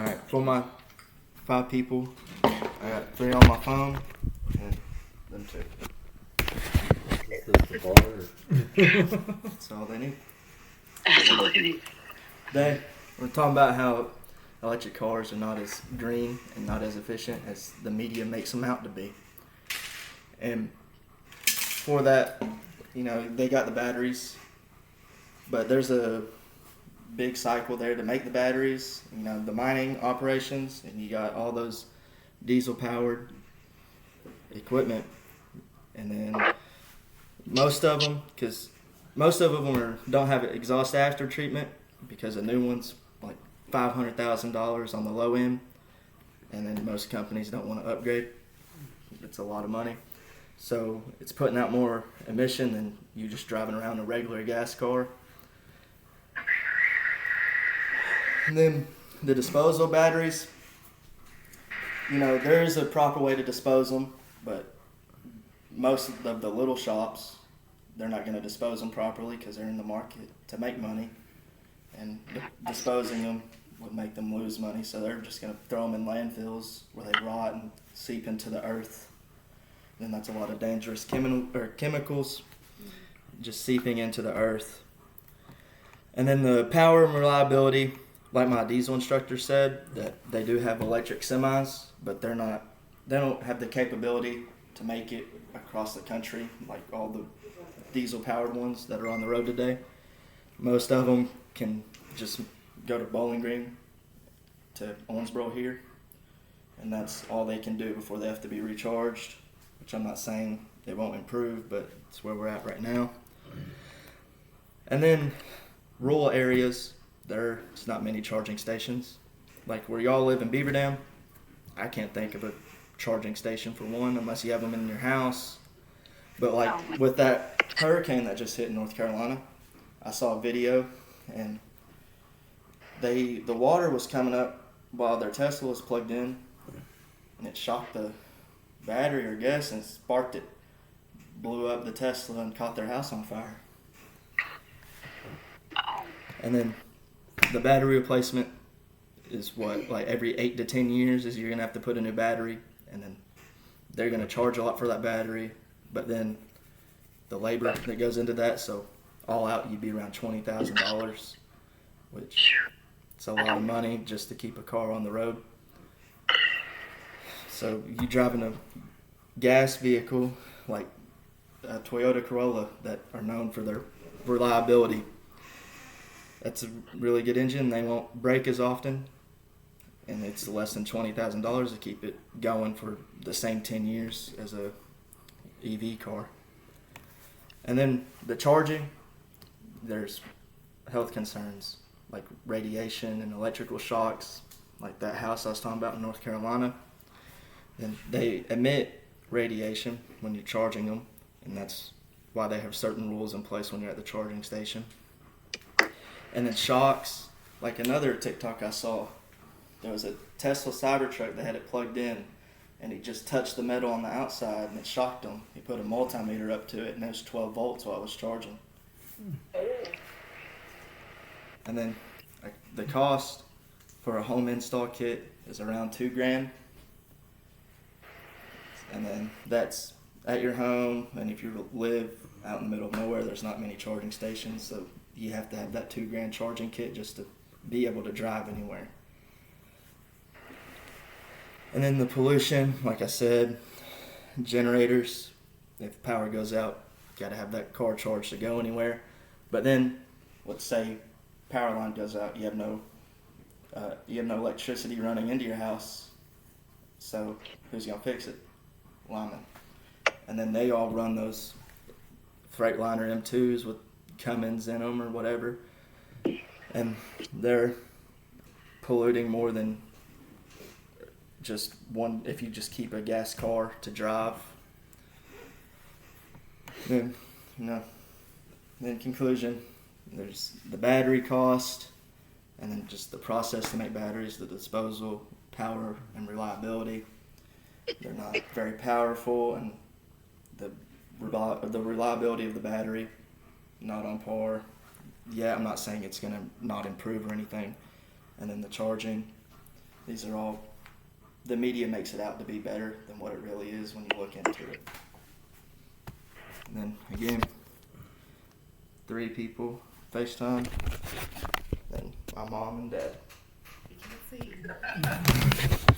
Alright, for my 5 people, I got 3 on my phone and them 2. Is this the bar? That's all they need. That's all they need. Today, we're talking about how electric cars are not as green and not as efficient as the media makes them out to be. And for that, they got the batteries, but there's a big cycle there to make the batteries, the mining operations, and you got all those diesel-powered equipment. And then most of them don't have exhaust after treatment because a new one's like $500,000 on the low end, and then most companies don't want to upgrade. It's a lot of money. So it's putting out more emission than you just driving around a regular gas car. And then the disposal batteries, there is a proper way to dispose them, but most of the little shops, they're not going to dispose them properly because they're in the market to make money, and disposing them would make them lose money, so they're just going to throw them in landfills where they rot and seep into the earth. Then that's a lot of dangerous chemicals just seeping into the earth. And then the power and reliability, like my diesel instructor said, that they do have electric semis, but they don't have the capability to make it across the country like all the diesel powered ones that are on the road today. Most of them can just go to Bowling Green to Owensboro here, and that's all they can do before they have to be recharged, which I'm not saying it won't improve, but it's where we're at right now. And then rural areas, there's not many charging stations. Like where y'all live in Beaver Dam, I can't think of a charging station for one unless you have them in your house. But like with that hurricane that just hit North Carolina, I saw a video, and the water was coming up while their Tesla was plugged in, and it shocked the battery or gas and sparked it, blew up the Tesla and caught their house on fire. And then the battery replacement is like every 8 to 10 years is you're gonna have to put a new battery, and then they're gonna charge a lot for that battery, but then the labor that goes into that, so all out you'd be around $20,000, which it's a lot of money just to keep a car on the road. So you driving a gas vehicle like a Toyota Corolla that are known for their reliability, that's a really good engine. They won't break as often, and it's less than $20,000 to keep it going for the same 10 years as a EV car. And then the charging, there's health concerns like radiation and electrical shocks, like that house I was talking about in North Carolina. And they emit radiation when you're charging them, and that's why they have certain rules in place when you're at the charging station. And then shocks, like another TikTok I saw, there was a Tesla Cybertruck that had it plugged in, and he just touched the metal on the outside and it shocked him. He put a multimeter up to it, and it was 12 volts while it was charging. And then the cost for a home install kit is around $2,000. And then that's at your home, and if you live out in the middle of nowhere, there's not many charging stations, so you have to have that $2,000 charging kit just to be able to drive anywhere. And then the pollution, like I said, generators, if power goes out, got to have that car charged to go anywhere. But then, let's say power line goes out, you have no electricity running into your house, so who's gonna fix it? Linemen. And then they all run those Freightliner M2s with Cummins in them or whatever, and they're polluting more than just one if you just keep a gas car to drive. Then, in conclusion, there's the battery cost, and then just the process to make batteries, the disposal, power, and reliability. They're not very powerful, and the reliability of the battery, not on par. Yeah, I'm not saying it's going to not improve or anything. And then the charging, These are all, the media makes it out to be better than what it really is when you look into it. And then again, 3 people FaceTime, then my mom and dad. You can't see.